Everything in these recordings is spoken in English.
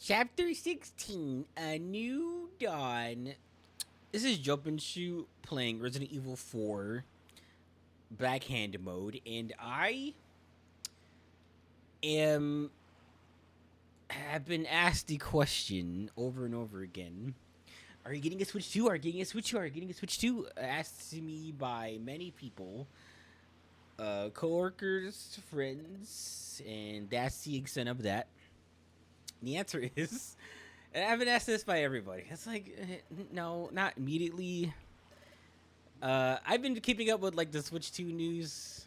Chapter 16, A New Dawn. This is Jump and Shoot playing Resident Evil 4 Backhand mode, and I am have been asked the question over and over again. Are you getting a Switch 2? Are you getting a Switch 2? Are you getting a Switch 2? Asked to me by many people, coworkers, friends, and that's the extent of that. The answer is, and I've been asked this by everybody. It's like, no, not immediately. I've been keeping up with like the Switch 2 news,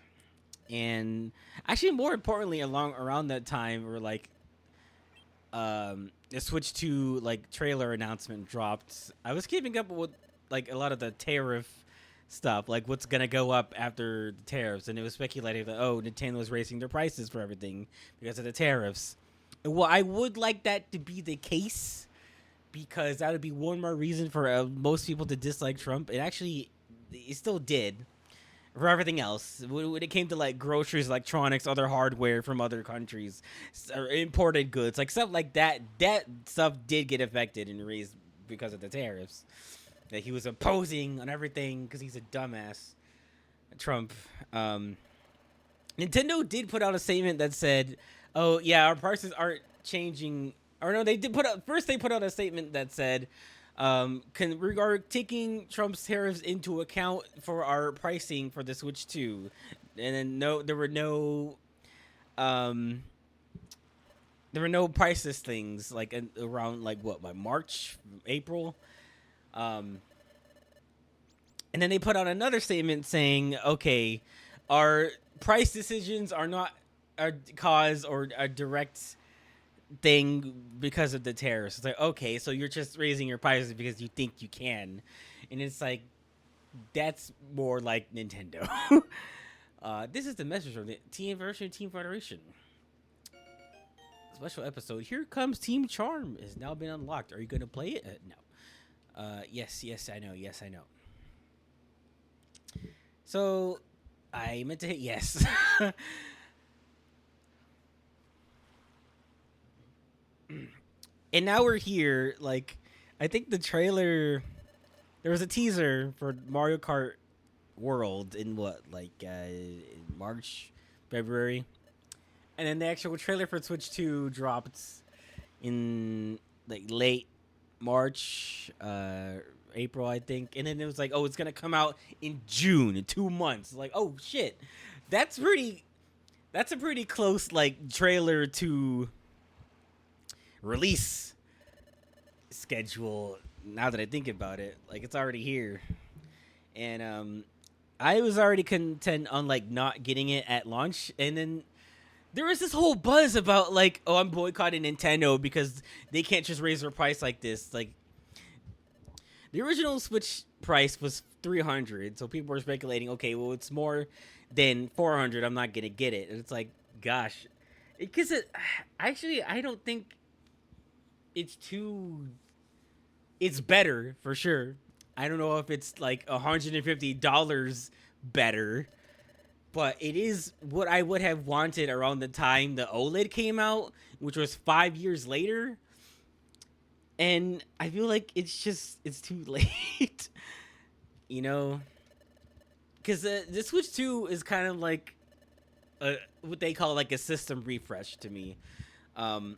and actually, more importantly, along around that time, where like the Switch 2 like trailer announcement dropped. I was keeping up with like a lot of the tariff stuff, like what's gonna go up after the tariffs, and it was speculated that Nintendo's raising their prices for everything because of the tariffs. Well, I would like that to be the case because that would be one more reason for most people to dislike Trump. It actually, it still did for everything else. When it came to like groceries, electronics, other hardware from other countries, or imported goods, like stuff like that, that stuff did get affected and raised because of the tariffs that he was imposing on everything because he's a dumbass, Trump. Nintendo did put out a statement that said, "Oh yeah, our prices aren't changing." Or no, they did put out first. They put out a statement that said, "Can regard taking Trump's tariffs into account for our pricing for the Switch 2." And then um, there were no prices things like around like what by March, April. Um, and then they put out another statement saying, "Okay, our price decisions are not a cause or a direct thing because of the tariffs." It's like, okay, so you're just raising your prices because you think you can, and it's like that's more like Nintendo. This is the message from the Team version Team Federation special episode. Here comes Team Charm has now been unlocked. Are you going to play it? No. Yes, I know. Yes, I know. So I meant to hit yes. And now we're here. Like, I think the trailer. There was a teaser for Mario Kart World in what, like, in March, February, and then the actual trailer for Switch 2 dropped in like late March, April, I think, and then it was like, oh, it's gonna come out in June, in 2 months. Like, oh shit, that's pretty. That's a pretty close like trailer to release schedule. Now that I think about it, like it's already here, and I was already content on like not getting it at launch, and then there was this whole buzz about like, oh, I'm boycotting Nintendo because they can't just raise their price like this. Like the original Switch price was 300, so people were speculating, okay, well it's more than 400. I'm not gonna get it, and it's like, gosh, because it actually I don't think it's too. It's better for sure. I don't know if it's like $150 better, but it is what I would have wanted around the time the OLED came out, which was 5 years later. And I feel like it's too late, you know, because the Switch 2 is kind of like what they call like a system refresh to me. Um,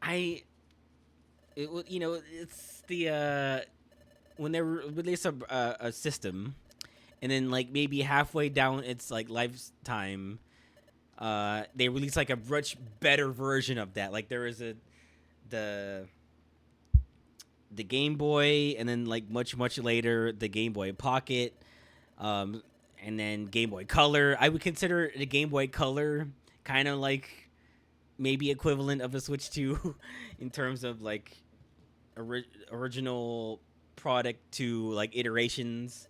I it's the when they release a system, and then like maybe halfway down its like lifetime, they release like a much better version of that. Like there is the the Game Boy, and then like much later the Game Boy Pocket, um, and then Game Boy Color. I would consider the Game Boy Color kind of like maybe equivalent of a Switch 2 in terms of like original product to like iterations.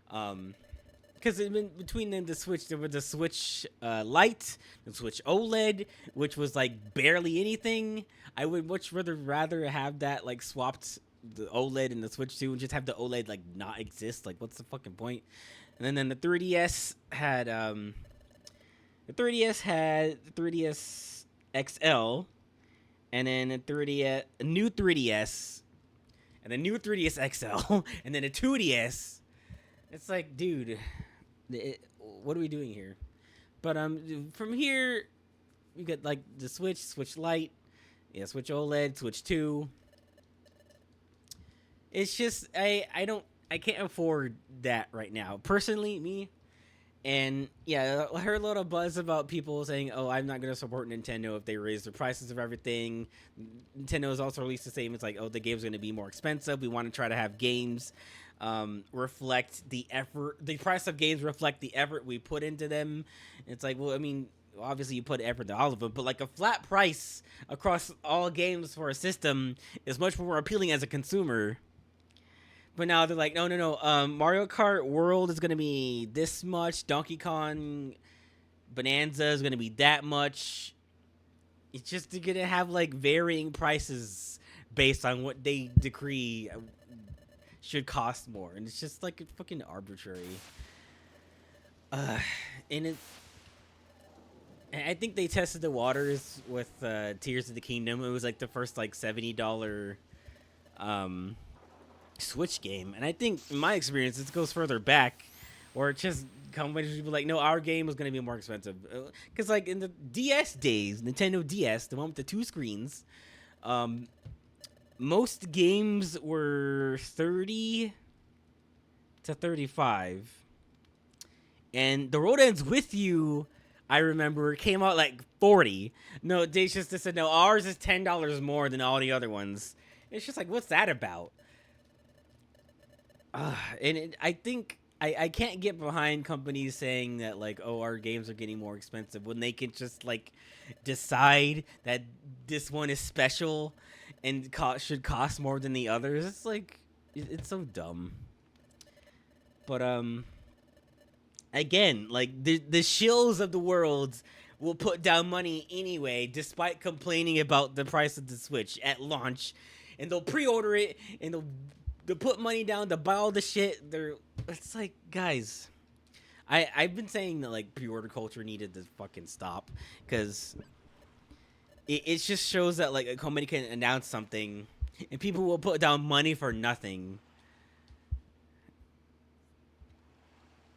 Because between them, the Switch, there was the Switch Lite, the Switch OLED, which was like barely anything. I would much rather have that like swapped the OLED and the Switch 2 and just have the OLED like not exist. Like, what's the fucking point? And then the 3DS had the 3DS XL, and then a 3DS, a new 3DS, and a new 3DS XL, and then a 2DS. It's like, dude, what are we doing here? But from here, you get like the Switch Lite, yeah, Switch OLED, Switch 2. It's just I can't afford that right now. Personally, me. And yeah, I heard a lot of buzz about people saying, "Oh, I'm not going to support Nintendo if they raise the prices of everything." Nintendo has also released the same. It's like, "Oh, the game's going to be more expensive. We want to try to have games reflect the effort. The price of games reflect the effort we put into them." It's like, well, I mean, obviously you put effort into all of them, but like a flat price across all games for a system is much more appealing as a consumer. But now they're like, no, no, no. Mario Kart World is gonna be this much. Donkey Kong Bonanza is gonna be that much. It's just gonna have like varying prices based on what they decree should cost more, and it's just like fucking arbitrary. Uh, and it, I think they tested the waters with Tears of the Kingdom. It was like the first like $70 um Switch game, and I think in my experience it goes further back, or it just companies would be like, no, our game was going to be more expensive, because like in the DS days, Nintendo DS, the one with the two screens, um, most games were 30 to 35, and The Road Ends With You, I remember, came out like 40. No, they just said no, ours is $10 more than all the other ones. It's just like, what's that about? And I think I can't get behind companies saying that like, oh, our games are getting more expensive when they can just like decide that this one is special and should cost more than the others. It's like it's so dumb. But again, like the shills of the world will put down money anyway, despite complaining about the price of the Switch at launch, and they'll pre-order it and they'll put money down to buy all the shit. It's like, guys, I've been saying that like pre-order culture needed to fucking stop, because it just shows that like a company can announce something and people will put down money for nothing,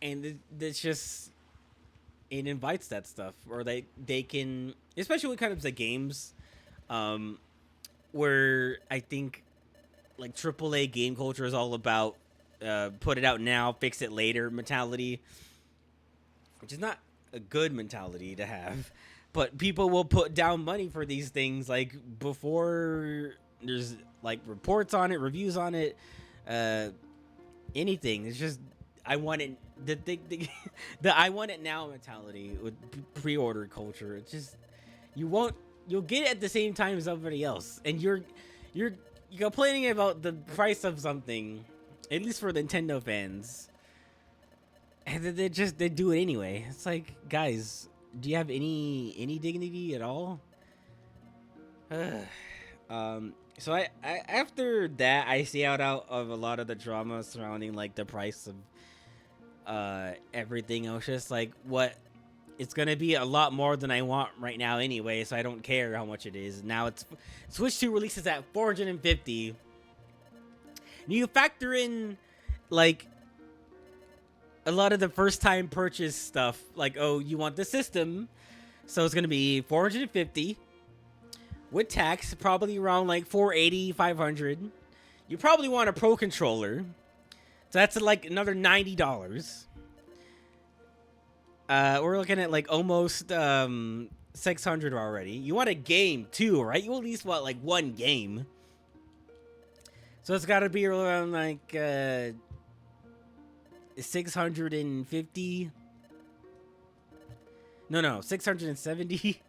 and it's just, it invites that stuff, or they can, especially when it comes to games, um, where I think like AAA game culture is all about put it out now, fix it later mentality, which is not a good mentality to have. But people will put down money for these things like before there's like reports on it, reviews on it, uh, anything. It's just, I want it. The I want it now mentality with pre-order culture. It's just, you'll get it at the same time as everybody else, and you're complaining about the price of something, at least for Nintendo fans, and they do it anyway. It's like, guys, do you have any dignity at all? So I after that, I stay out of a lot of the drama surrounding like the price of everything. I was just like, what? It's gonna be a lot more than I want right now anyway, so I don't care how much it is. Now it's Switch 2 releases at $450. And you factor in like a lot of the first time purchase stuff, like, oh, you want the system, so it's gonna be $450 with tax, probably around like $480, $500. You probably want a Pro controller, so that's like another $90. We're looking at like almost 600 already. You want a game too, right? You at least want like one game. So it's got to be around like 650. No, 670.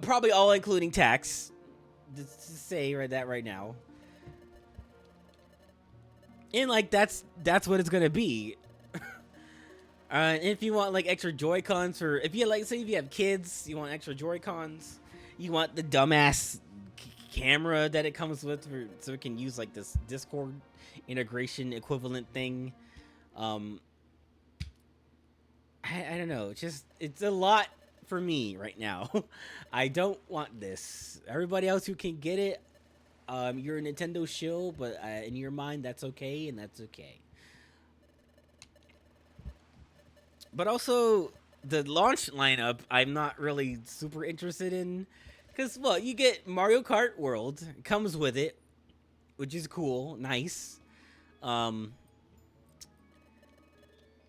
Probably all including tax. Just say that right now. And like that's what it's gonna be. If you want like extra Joy-Cons, or if you like, say if you have kids, you want extra Joy-Cons, you want the dumbass camera that it comes with, so it can use like this Discord integration equivalent thing. I don't know. It's a lot for me right now. I don't want this. Everybody else who can get it, you're a Nintendo shill, but in your mind, that's okay, and that's okay. But also, the launch lineup, I'm not really super interested in. Because, well, you get Mario Kart World, comes with it, which is cool, nice. Um,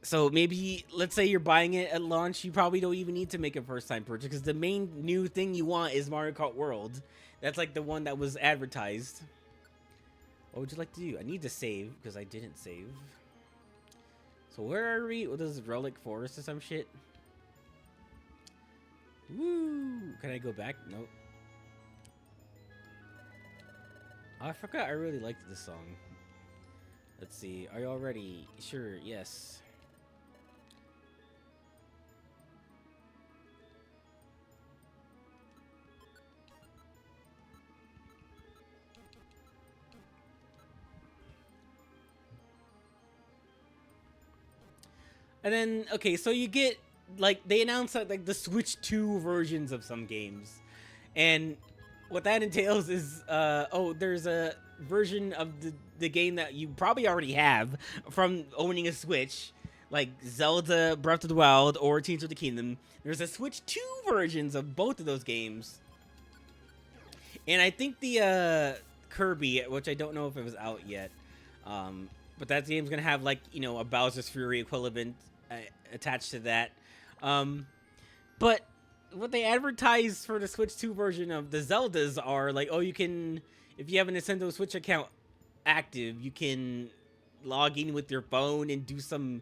so maybe, let's say you're buying it at launch, you probably don't even need to make a first time purchase because the main new thing you want is Mario Kart World. That's like the one that was advertised. What would you like to do? I need to save because I didn't save. So where are we? What is it, Relic Forest or some shit? Woo! Can I go back? Nope. Oh, I forgot I really liked this song. Let's see. Are you all ready? Sure, yes. And then, okay, so you get, like, they announced, like, the Switch 2 versions of some games. And what that entails is, oh, there's a version of the game that you probably already have from owning a Switch, like Zelda Breath of the Wild or Tears of the Kingdom. There's a Switch 2 versions of both of those games. And I think the Kirby, which I don't know if it was out yet, but that game's gonna have, like, you know, a Bowser's Fury equivalent attached to that. But what they advertise for the Switch 2 version of the Zeldas are like, oh, you can, if you have a Nintendo Switch account active, you can log in with your phone and do some,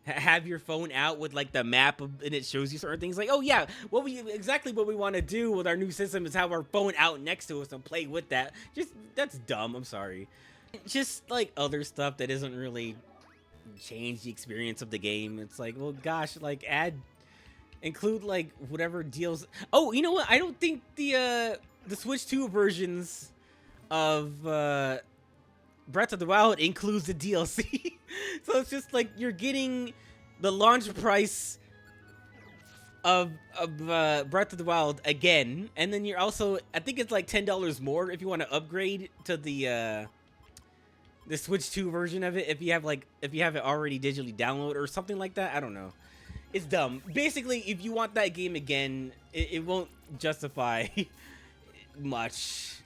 have your phone out with like the map of, and it shows you certain things. Like, oh yeah, what we want to do with our new system is have our phone out next to us and play with that. Just, that's dumb. I'm sorry. Just like other stuff that isn't really change the experience of the game. It's like, well, gosh, like include like whatever deals. Oh, you know what? I don't think the Switch 2 versions of Breath of the Wild includes the DLC. So it's just like you're getting the launch price of Breath of the Wild again, and then you're also, I think it's like $10 more if you want to upgrade to the Switch 2 version of it if you have it already digitally downloaded or something like that. I don't know. It's dumb. Basically, if you want that game again, it won't justify much.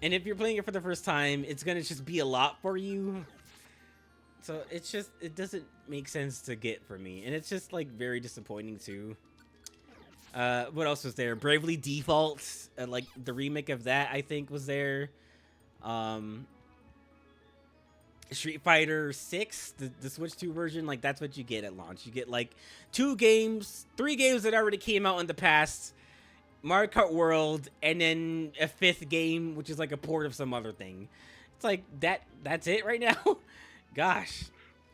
And if you're playing it for the first time, it's gonna just be a lot for you. So it's just, it doesn't make sense to get for me. And it's just like very disappointing too. What else was there? Bravely Default, like the remake of that, I think was there. Street Fighter 6, the Switch 2 version, like that's what you get at launch. You get like 3 games that already came out in the past, Mario Kart World, and then a 5th game, which is like a port of some other thing. It's like that's it right now. Gosh.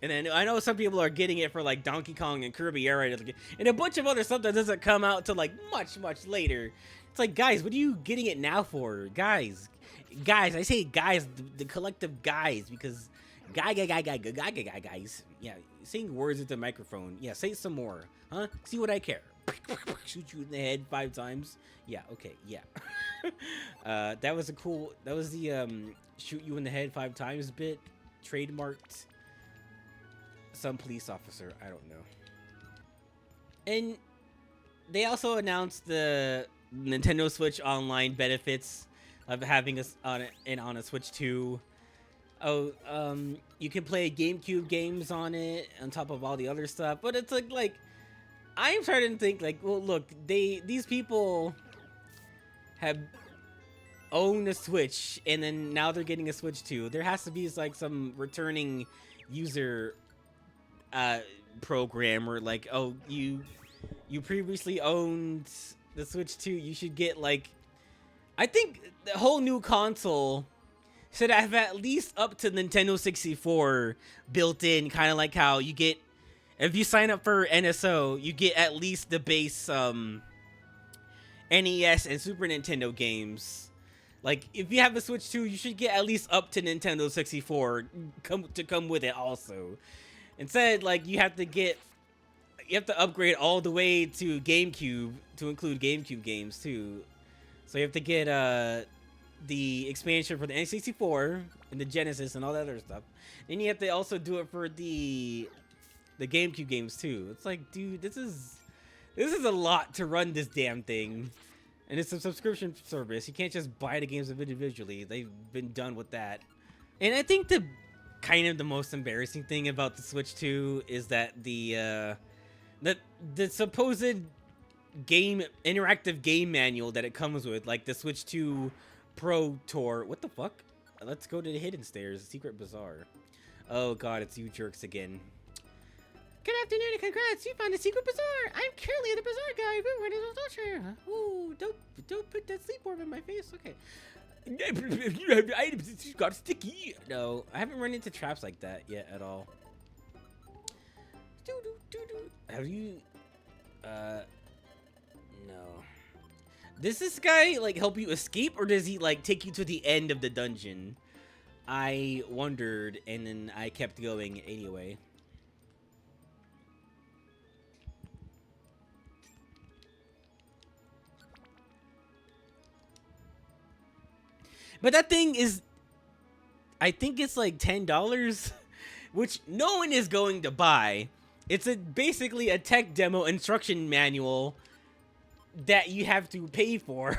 And then I know some people are getting it for like Donkey Kong and Kirby Air Ride, and a bunch of other stuff that doesn't come out till like much later. It's like, guys, what are you getting it now for? Guys, I say guys, the collective guys, because guys. Yeah, saying words at the microphone. Yeah, say some more. Huh? See what I care. Shoot you in the head 5 times. Yeah, okay, yeah. That was the shoot you in the head 5 times bit. Trademarked some police officer. I don't know. And they also announced the Nintendo Switch Online benefits of having us on a Switch 2. Oh, you can play GameCube games on it on top of all the other stuff, but it's like I'm starting to think like, well, look, these people have owned a Switch and then now they're getting a Switch 2. There has to be like some returning user program or like, oh, you previously owned the Switch 2, you should get like, I think the whole new console should have at least up to Nintendo 64 built in, kind of like how you get, if you sign up for NSO, you get at least the base NES and Super Nintendo games. Like, if you have the Switch 2, you should get at least up to Nintendo 64 come with it also. Instead, like, you have to get you have to upgrade all the way to GameCube to include GameCube games too. So you have to get the expansion for the N64 and the Genesis and all that other stuff. Then you have to also do it for the GameCube games too. It's like, dude, this is a lot to run this damn thing. And it's a subscription service. You can't just buy the games individually. They've been done with that. And I think the most embarrassing thing about the Switch 2 is that the supposed interactive game manual that it comes with, like the Switch 2 Pro Tour. What the fuck? Let's go to the hidden stairs, Secret Bazaar. Oh god, it's you jerks again. Good afternoon and congrats, you found a secret bazaar. I'm Curly the Bazaar Guy. Ooh, don't put that sleep orb in my face. Okay. You have items that got sticky. No, I haven't run into traps like that yet at all. Have you? No. Does this guy like help you escape, or does he like take you to the end of the dungeon? I wondered, and then I kept going anyway. But that thing is, I think it's like $10, which no one is going to buy. It's basically a tech demo instruction manual that you have to pay for.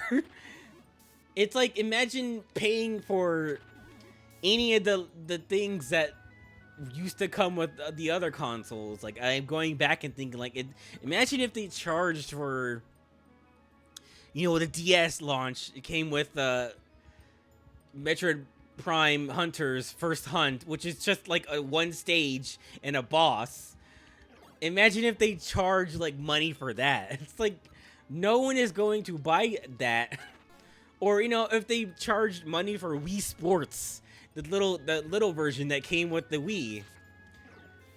It's like, imagine paying for any of the things that used to come with the other consoles. Like, I'm going back and thinking, like, imagine if they charged for, you know, the DS launch. It came with Metroid Prime Hunter's First Hunt, which is just like a one stage and a boss. Imagine if they charge like money for that. It's like no one is going to buy that. Or, you know, if they charged money for Wii Sports, the little version that came with the Wii.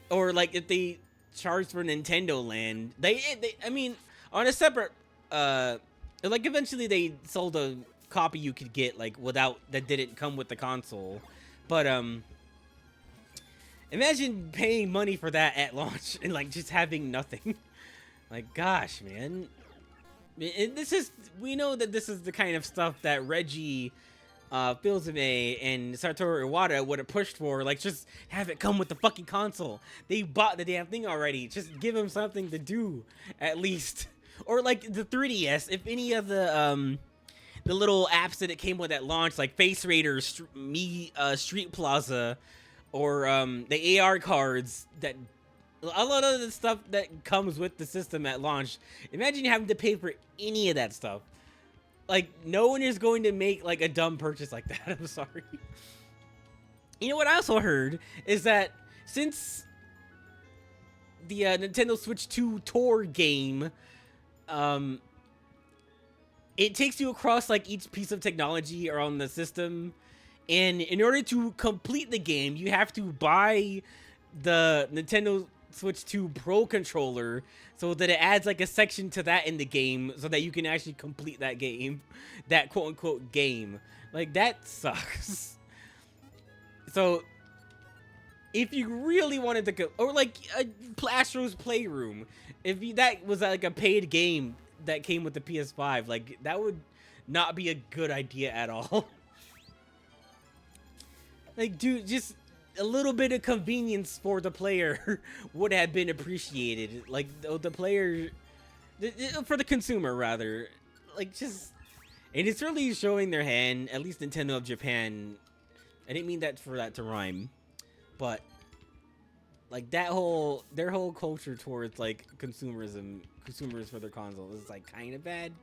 Or like if they charged for Nintendo Land, they I mean, on a separate like eventually they sold a copy you could get like without, that didn't come with the console. But imagine paying money for that at launch and like just having nothing. Like, gosh, man. And we know that this is the kind of stuff that Reggie Fils-Aimé and Satoru Iwata would have pushed for. Like, just have it come with the fucking console. They bought the damn thing already. Just give them something to do, at least. Or like the 3DS, if any of the little apps that it came with at launch, like Face Raiders, Street Plaza, or the AR cards, that a lot of the stuff that comes with the system at launch. Imagine having to pay for any of that stuff. Like, no one is going to make like a dumb purchase like that. I'm sorry. You know what I also heard is that since the Nintendo Switch 2 Tour game, it takes you across like each piece of technology around the system, and in order to complete the game, you have to buy the Nintendo Switch 2 Pro controller, so that it adds like a section to that in the game, so that you can actually complete that game, that quote-unquote game. Like, that sucks. So if you really wanted to go, or like Astro's Playroom, that was like a paid game that came with the PS5, like, that would not be a good idea at all. Like, dude, just a little bit of convenience for the player would have been appreciated. Like, the player, for the consumer rather, like, just, and it's really showing their hand, at least Nintendo of Japan. I didn't mean that for that to rhyme, but like their whole culture towards like consumers for their consoles is like kind of bad.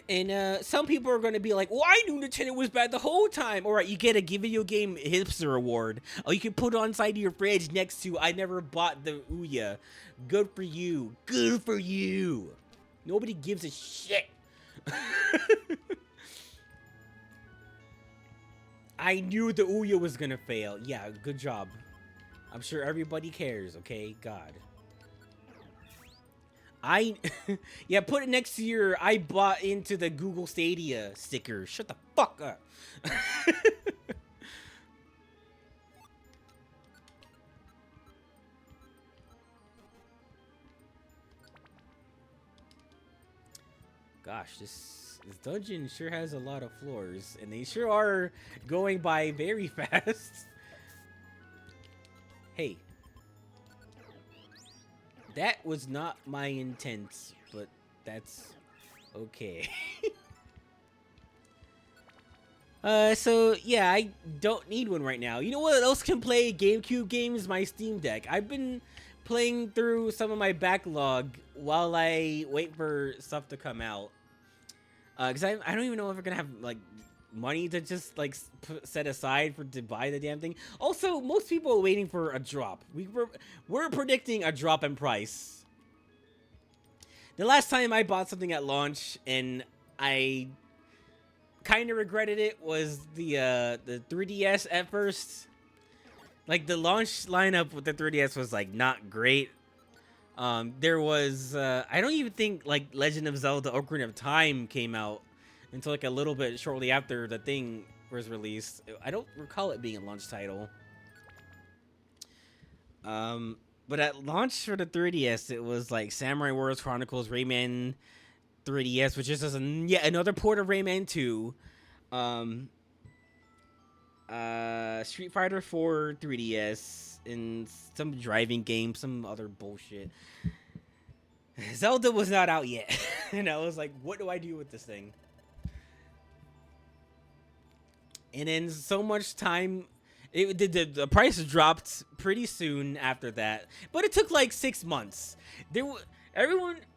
And some people are going to be like, well, I knew Nintendo was bad the whole time. All right, you get a video game hipster award. Oh, you can put it on side of your fridge next to I never bought the Ouya. Good for you. Good for you. Nobody gives a shit. I knew the Ouya was going to fail. Yeah, good job. I'm sure everybody cares, okay? God. Yeah, put it next to your I bought into the Google Stadia sticker. Shut the fuck up. Gosh, this dungeon sure has a lot of floors, and they sure are going by very fast. Hey, that was not my intent, but that's okay. So yeah, I don't need one right now. You know what else can play GameCube games? My Steam Deck. I've been playing through some of my backlog while I wait for stuff to come out. Cause I don't even know if we're gonna have like money to just like set aside for to buy the damn thing. Also, most people are waiting for a drop. We're predicting a drop in price. The last time I bought something at launch and I kind of regretted it was the 3DS at first. Like the launch lineup with the 3DS was like not great. There was I don't even think like Legend of Zelda Ocarina of Time came out until like a little bit shortly after the thing was released. I don't recall it being a launch title. But at launch for the 3DS, it was like Samurai Warriors Chronicles, Rayman 3DS, which is just yet another port of Rayman 2. Street Fighter 4 3DS, and some driving game, some other bullshit. Zelda was not out yet. And I was like, what do I do with this thing? And then so much time, the price dropped pretty soon after that. But it took like 6 months.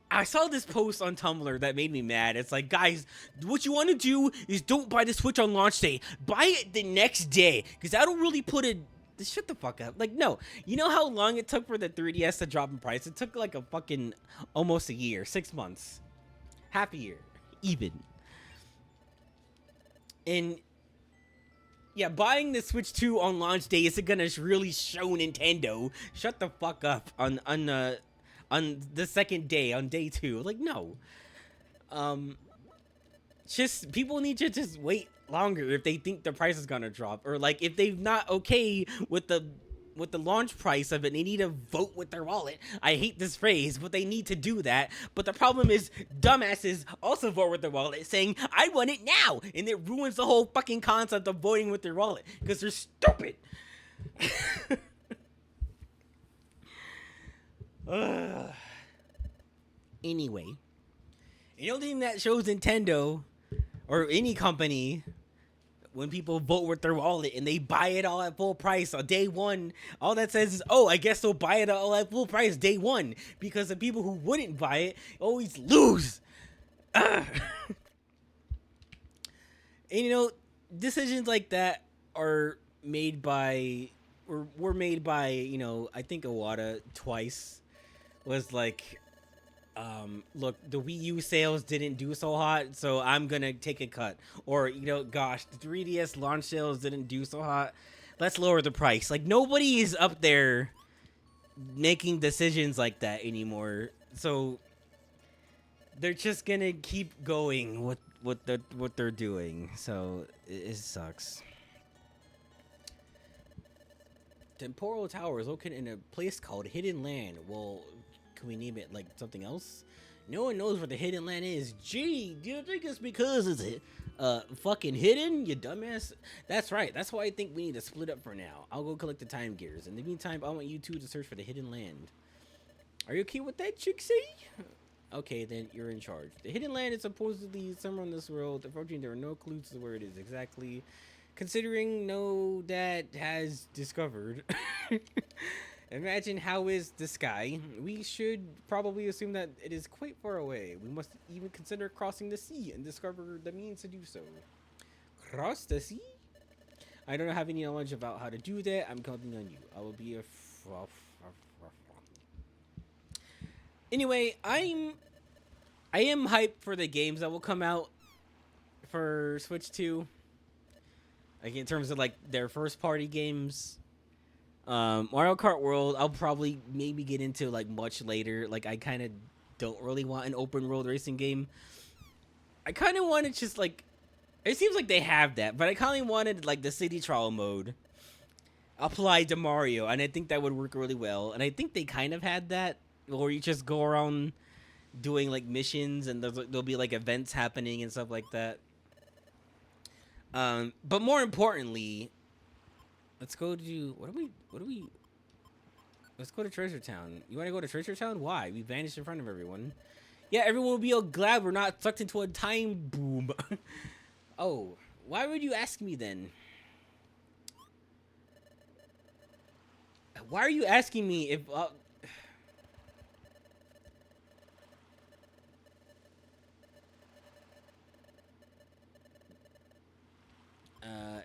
I saw this post on Tumblr that made me mad. It's like, guys, what you want to do is don't buy the Switch on launch day. Buy it the next day, because that'll really put it... Shut the fuck up. Like, no. You know how long it took for the 3DS to drop in price? It took like a fucking almost a year. 6 months. Half a year. Even. And... yeah, buying the Switch 2 on launch day isn't gonna really show Nintendo. Shut the fuck up on the second day, on day 2. Like, no. Just, people need to just wait longer if they think the price is gonna drop. Or, like, if they're not okay with the launch price of it, they need to vote with their wallet. I hate this phrase, but they need to do that. But the problem is, dumbasses also vote with their wallet, saying, I want it now! And it ruins the whole fucking concept of voting with their wallet, because they're stupid! Anyway, the only thing that shows Nintendo, or any company, when people vote with their wallet and they buy it all at full price on day 1, all that says is, oh, I guess they'll buy it all at full price day 1, because the people who wouldn't buy it always lose. And you know, decisions like that are made by, or were made by, you know, I think Iwata twice. Was like, look, the Wii U sales didn't do so hot, so I'm gonna take a cut. Or, you know, gosh, the 3DS launch sales didn't do so hot, let's lower the price. Like, nobody is up there making decisions like that anymore. So they're just gonna keep going with what they're doing. So it sucks. Temporal Tower is located in a place called Hidden Land. Well, can we name it like something else? No one knows where the Hidden Land is. Gee, do you think it's because it's fucking hidden, you dumbass? That's right. That's why I think we need to split up for now. I'll go collect the Time Gears. In the meantime, I want you two to search for the Hidden Land. Are you okay with that, Trixie? Okay, then you're in charge. The Hidden Land is supposedly somewhere in this world. Unfortunately, there are no clues to where it is exactly. Considering no dad has discovered. Imagine how is the sky. We should probably assume that it is quite far away. We must even consider crossing the sea and discover the means to do so. Cross the sea? I don't have any knowledge about how to do that. I'm counting on you. I will be a... Anyway, I am hyped for the games that will come out for Switch 2. Like, in terms of, like, their first-party games. Mario Kart World, I'll probably maybe get into, like, much later. Like, I kind of don't really want an open-world racing game. I kind of wanted just, like... It seems like they have that, but I kind of wanted, like, the city trial mode applied to Mario, and I think that would work really well. And I think they kind of had that, or you just go around doing like missions, and there'll be like events happening and stuff like that. But more importantly, let's go to let's go to Treasure Town. You want to go to Treasure Town? Why? We vanished in front of everyone. Yeah, everyone will be all glad we're not sucked into a time boom. Oh, why would you ask me then? Why are you asking me if...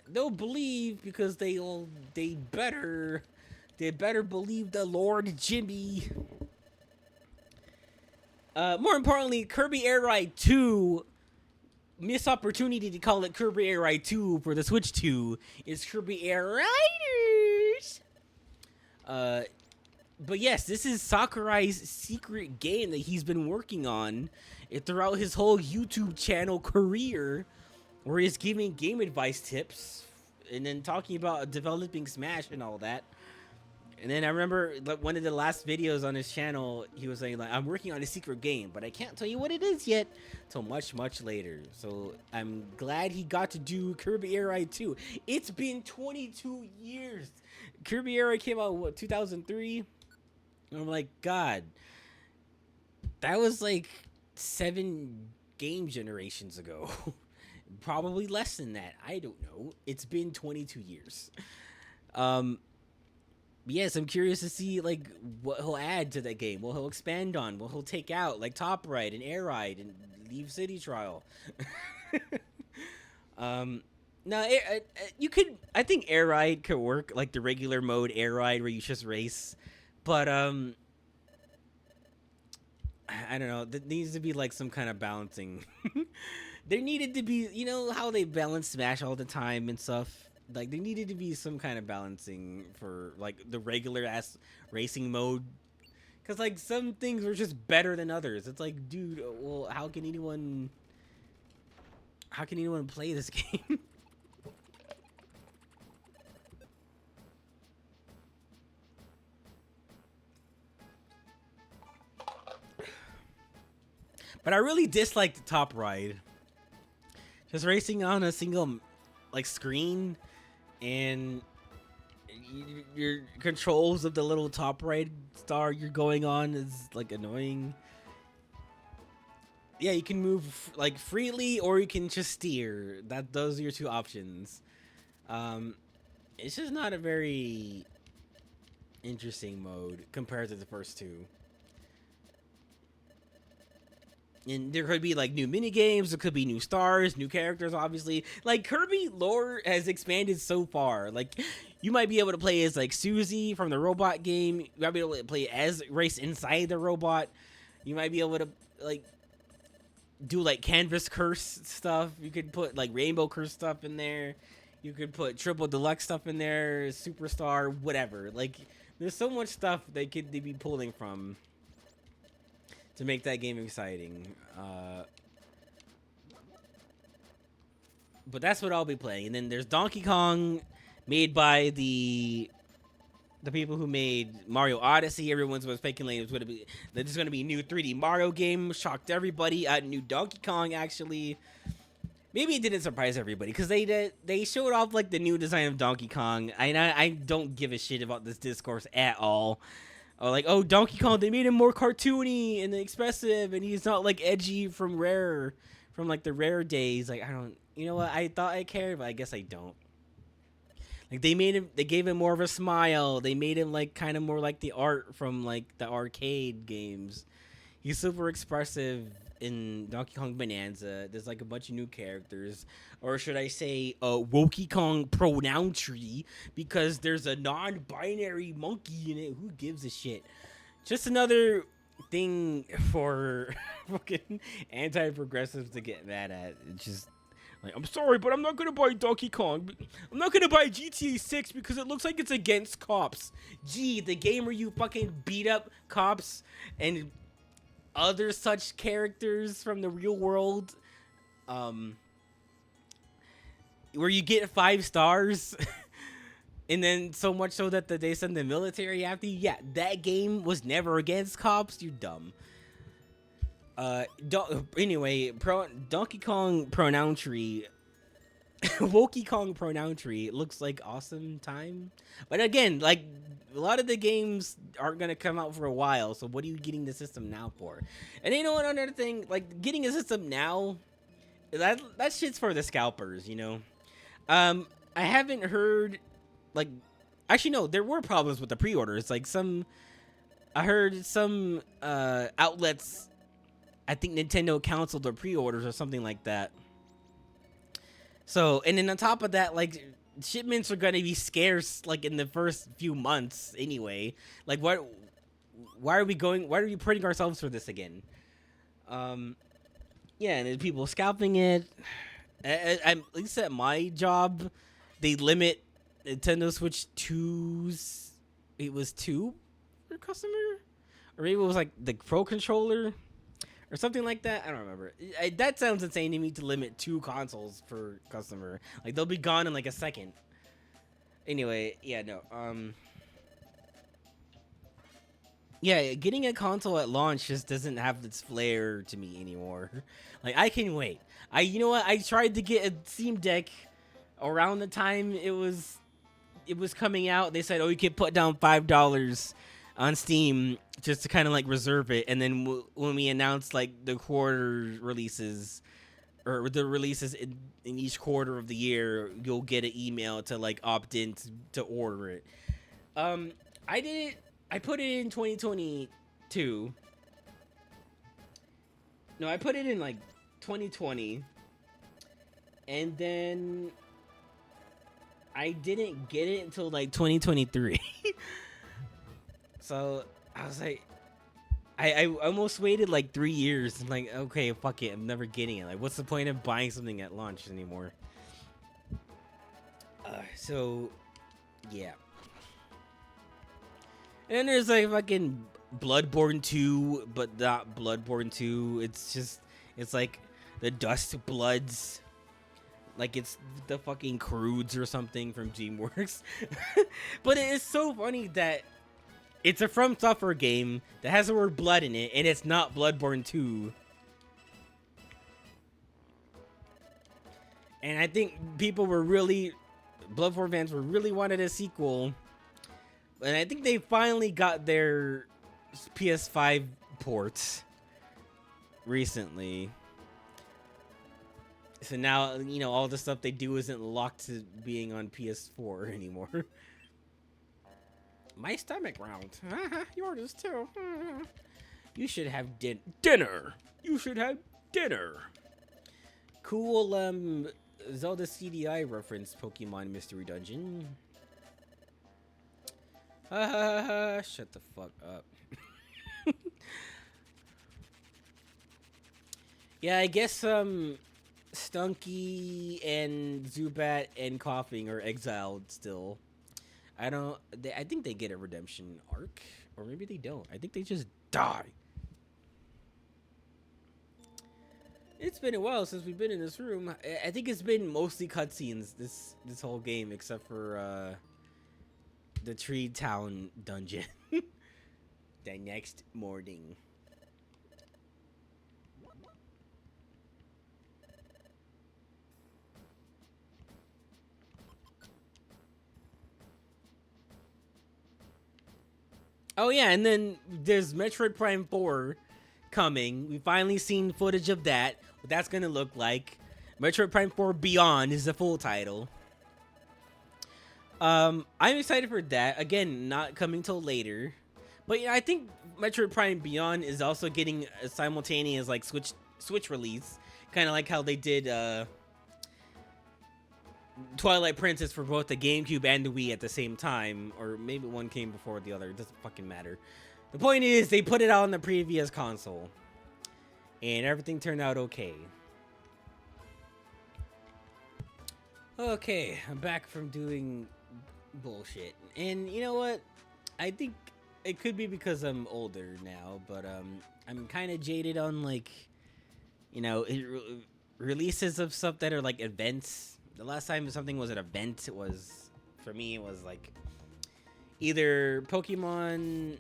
they'll believe because they better believe the Lord Jimmy. More importantly, Kirby Air Ride 2, missed opportunity to call it Kirby Air Ride 2 for the Switch 2, is Kirby Air Riders. But yes, this is Sakurai's secret game that he's been working on throughout his whole YouTube channel career, where he's giving game advice tips and then talking about developing Smash and all that. And then I remember one of the last videos on his channel, he was saying, like, I'm working on a secret game, but I can't tell you what it is yet till much, much later. So I'm glad he got to do Kirby Air Ride 2. It's been 22 years. Kirby Air Ride came out, what, 2003? And I'm like, God, that was like 7 game generations ago. Probably less than that. I don't know. It's been 22 years. Yes, I'm curious to see like what he'll add to that game, what he'll expand on, what he'll take out, like Top Ride and Air Ride and leave City Trial. No, you could. I think Air Ride could work, like the regular mode Air Ride where you just race, but I don't know. There needs to be like some kind of balancing. There needed to be, you know how they balance Smash all the time and stuff. Like, there needed to be some kind of balancing for, like, the regular ass racing mode. Because, like, some things are just better than others. It's like, dude, well, how can anyone play this game? But I really dislike the Top Ride. Just racing on a single, like, screen, and your controls of the little Top Ride star you're going on is, like, annoying. Yeah, you can move, like, freely, or you can just steer. Those are your two options. It's just not a very interesting mode compared to the first two. And there could be, like, new mini games, there could be new stars, new characters, obviously. Like, Kirby lore has expanded so far. Like, you might be able to play as, like, Susie from the robot game. You might be able to play as race inside the robot. You might be able to, like, do, like, Canvas Curse stuff. You could put, like, Rainbow Curse stuff in there. You could put Triple Deluxe stuff in there, Superstar, whatever. Like, there's so much stuff they could be pulling from to make that game exciting. But that's what I'll be playing. And then there's Donkey Kong, made by the people who made Mario Odyssey. Everyone's was speculating that there's going to be a new 3D Mario game. Shocked everybody. A new Donkey Kong, actually. Maybe it didn't surprise everybody, because they showed off, like, the new design of Donkey Kong. I don't give a shit about this discourse at all. Or like, oh, Donkey Kong, they made him more cartoony and expressive, and he's not, like, edgy from like, the Rare days. Like, I don't, you know what, I thought I cared, but I guess I don't. Like, they gave him more of a smile. They made him, like, kind of more like the art from, like, the arcade games. He's super expressive in Donkey Kong Bonanza. There's, like, a bunch of new characters. Or should I say, Wokey Kong pronoun tree, because there's a non-binary monkey in it. Who gives a shit? Just another thing for fucking anti-progressives to get mad at. It's just, like, I'm sorry, but I'm not gonna buy Donkey Kong. I'm not gonna buy GTA 6 because it looks like it's against cops. Gee, the game where you fucking beat up cops and other such characters from the real world, where you get 5 stars, and then so much so that they send the military after you. Yeah, that game was never against cops. You're dumb. Anyway, Donkey Kong Pronoun Tree, Wokey Kong Pronoun Tree looks like awesome time. But again, like a lot of the games aren't gonna come out for a while, so what are you getting the system now for? And you know what? Another thing, like getting a system now, that shit's for the scalpers, you know. I haven't heard like actually no, there were problems with the pre-orders. Like I heard some outlets, I think Nintendo canceled their pre-orders or something like that. So, and then on top of that, like shipments are going to be scarce like in the first few months anyway. Like what why are we going why are we putting ourselves through this again? Um yeah, and then people scalping it. At least at my job, they limit Nintendo Switch 2's. It was 2 per customer? Or maybe it was like the Pro controller or something like that. I don't remember. That sounds insane to me to limit 2 consoles per customer. Like they'll be gone in like a second. Anyway, yeah, no. Yeah, getting a console at launch just doesn't have this flair to me anymore. Like I can wait. You know what? I tried to get a Steam Deck around the time it was coming out. They said, "Oh, you can put down $5 on Steam just to kind of like reserve it." And then when we announced like the quarter releases or the releases in each quarter of the year, you'll get an email to like opt in to order it. I did it. I put it in 2022. No, I put it in like 2020, and then I didn't get it until like 2023. So I was like, I almost waited like 3 years. I'm like, okay, fuck it, I'm never getting it. Like, what's the point of buying something at launch anymore? So, yeah. And then there's like fucking Bloodborne 2, but not Bloodborne 2. It's like the Dust Bloods. Like it's the fucking Crudes or something from DreamWorks. But it is so funny that it's a From Software game that has the word blood in it, and it's not Bloodborne 2. And I think Bloodborne fans were really wanted a sequel. And I think they finally got their PS5 ports recently. So now, you know, all the stuff they do isn't locked to being on PS4 anymore. My stomach round. Yours too. You should have dinner. You should have dinner. Cool, Zelda CDI reference Pokemon Mystery Dungeon. Shut the fuck up. Yeah, I guess, Stunky and Zubat and Coughing are exiled still. I think they get a redemption arc. Or maybe they don't. I think they just die. It's been a while since we've been in this room. I think it's been mostly cutscenes this whole game, except for the Tree Town dungeon. The next morning. Oh yeah, and then there's Metroid Prime 4 coming. We finally seen footage of that. What that's gonna look like. Metroid Prime 4 Beyond is the full title. I'm excited for that. Again, not coming till later. But yeah, I think Metroid Prime Beyond is also getting a simultaneous like Switch release, kind of like how they did Twilight Princess for both the GameCube and the Wii at the same time, or maybe one came before the other. It doesn't fucking matter. The point is, they put it out on the previous console, and everything turned out okay. Okay, I'm back from doing bullshit, and you know what? I think it could be because I'm older now, but I'm kind of jaded on like, you know, releases of stuff that are like events. The last time something was an event was, for me, it was like either Pokemon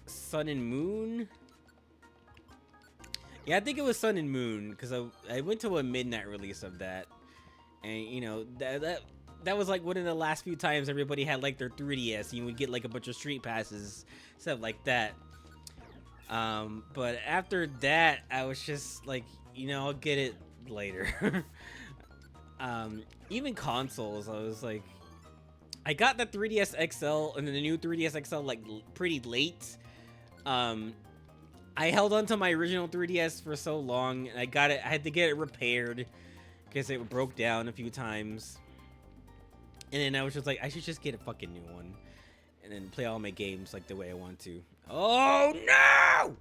Sun and Moon Yeah, I think it was Sun and Moon because I went to a midnight release of that, and you know that was like one of the last few times everybody had like their 3DS. You would get like a bunch of street passes, stuff like that. But after that, I was just like, you know, I'll get it later. Even consoles, I was like, I got the 3DS XL and the new 3DS XL like pretty late. I held on to my original 3DS for so long, and I had to get it repaired because it broke down a few times. And then I was just like, I should just get a fucking new one, and then play all my games like the way I want to. Oh no!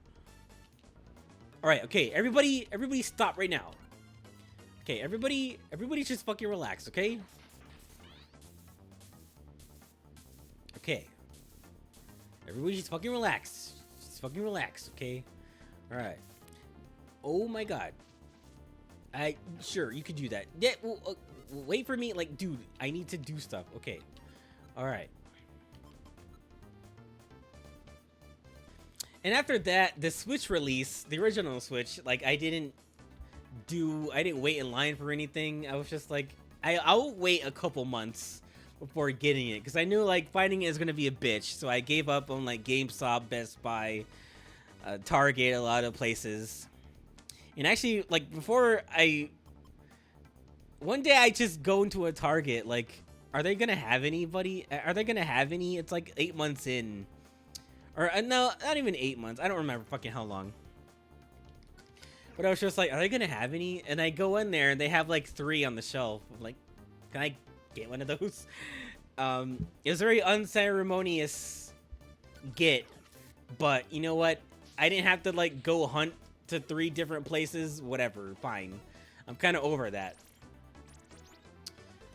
All right, okay, everybody stop right now. Okay, everybody just fucking relax, okay? Okay. Everybody just fucking relax. Just fucking relax, okay? All right. Oh my god. Sure, you could do that. Yeah, well, wait for me. Like, dude, I need to do stuff. Okay. All right. And after that, the Switch release, the original Switch, like, I didn't wait in line for anything. I was just like, I'll wait a couple months before getting it, because I knew like finding it is gonna be a bitch. So I gave up on like GameStop, Best Buy, Target, a lot of places. And actually, like one day I just go into a Target, like, are they gonna have anybody? Are they gonna have any? It's like 8 months in, or no, not even 8 months. I don't remember fucking how long. But I was just like, are they gonna have any? And I go in there and they have like 3 on the shelf. I'm like, can I get one of those? It was a very unceremonious get, but you know what? I didn't have to like go hunt to 3 different places. Whatever, fine. I'm kind of over that.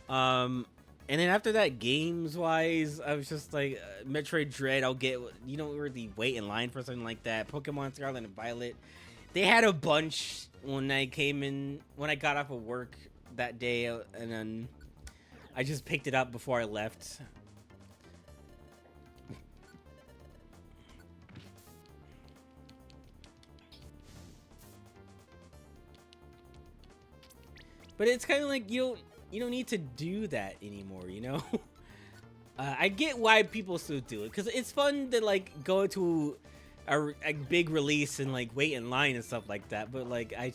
And then after that, games wise, I was just like, Metroid Dread. I'll get. You don't really wait in line for something like that. Pokemon Scarlet and Violet. They had a bunch when I got off of work that day, and then I just picked it up before I left. But it's kind of like you don't need to do that anymore, you know? I get why people still do it, because it's fun to like go to a big release and like wait in line and stuff like that, but like I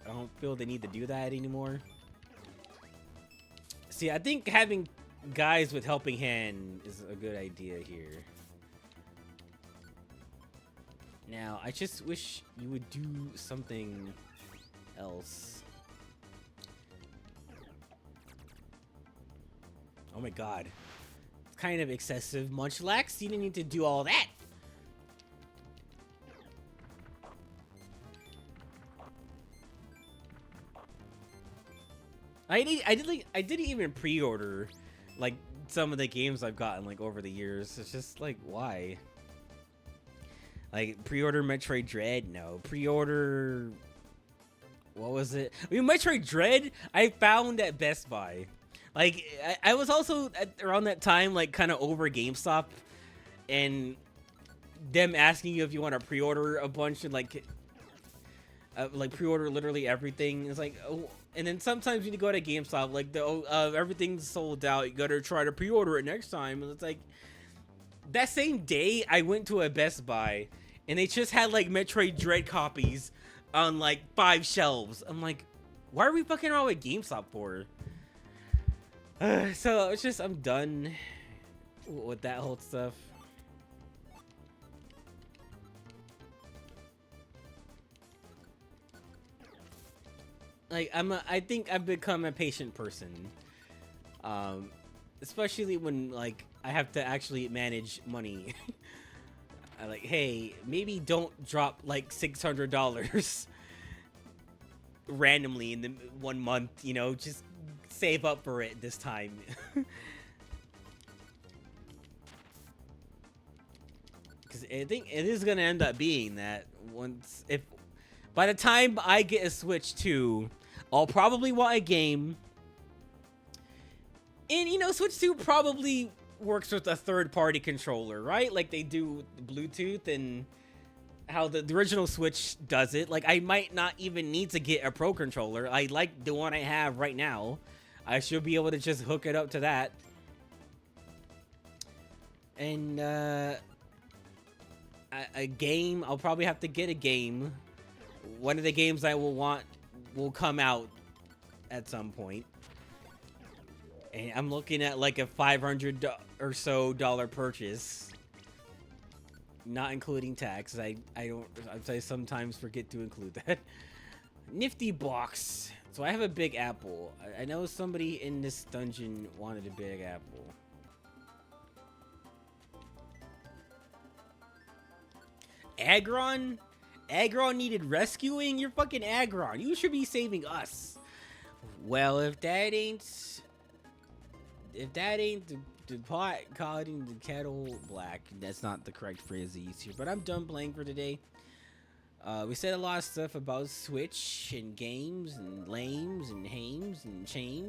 don't feel the need to do that anymore. See, I think having guys with helping hand is a good idea here. Now, I just wish you would do something else. Oh my god. It's kind of excessive. Munchlax, you didn't need to do all that. I didn't even pre-order like some of the games I've gotten like over the years. It's just like, why? Like, pre-order Metroid Dread? No. Pre-order, what was it? I mean, Metroid Dread I found at Best Buy. Like, I was also around that time like kind of over GameStop and them asking you if you want to pre-order a bunch and like pre-order literally everything. It's like, oh, and then sometimes when you go to GameStop, like everything's sold out. You gotta try to pre-order it next time. And it's like that same day I went to a Best Buy and they just had like Metroid Dread copies on like 5 shelves. I'm like, why are we fucking around with GameStop for? So it's just, I'm done with that whole stuff. Like, I think I've become a patient person. Especially when like I have to actually manage money. I like, hey, maybe don't drop like $600 randomly in the 1 month, you know, just save up for it this time. Because I think it is gonna end up being that by the time I get a Switch 2, I'll probably want a game. And, you know, Switch 2 probably works with a third-party controller, right? Like they do Bluetooth, and how the original Switch does it. Like, I might not even need to get a Pro Controller. I like the one I have right now. I should be able to just hook it up to that. And, a game, I'll probably have to get a game. One of the games I will want will come out at some point. And I'm looking at like a $500 or so purchase. Not including tax. I sometimes forget to include that. Nifty box. So I have a Big Apple. I know somebody in this dungeon wanted a Big Apple. Aggron? Aggron needed rescuing? You're fucking Aggron. You should be saving us. Well, if that ain't the pot calling the kettle black, that's not the correct phrase to use here. But I'm done playing for today. We said a lot of stuff about Switch and games and lames and hames and chains.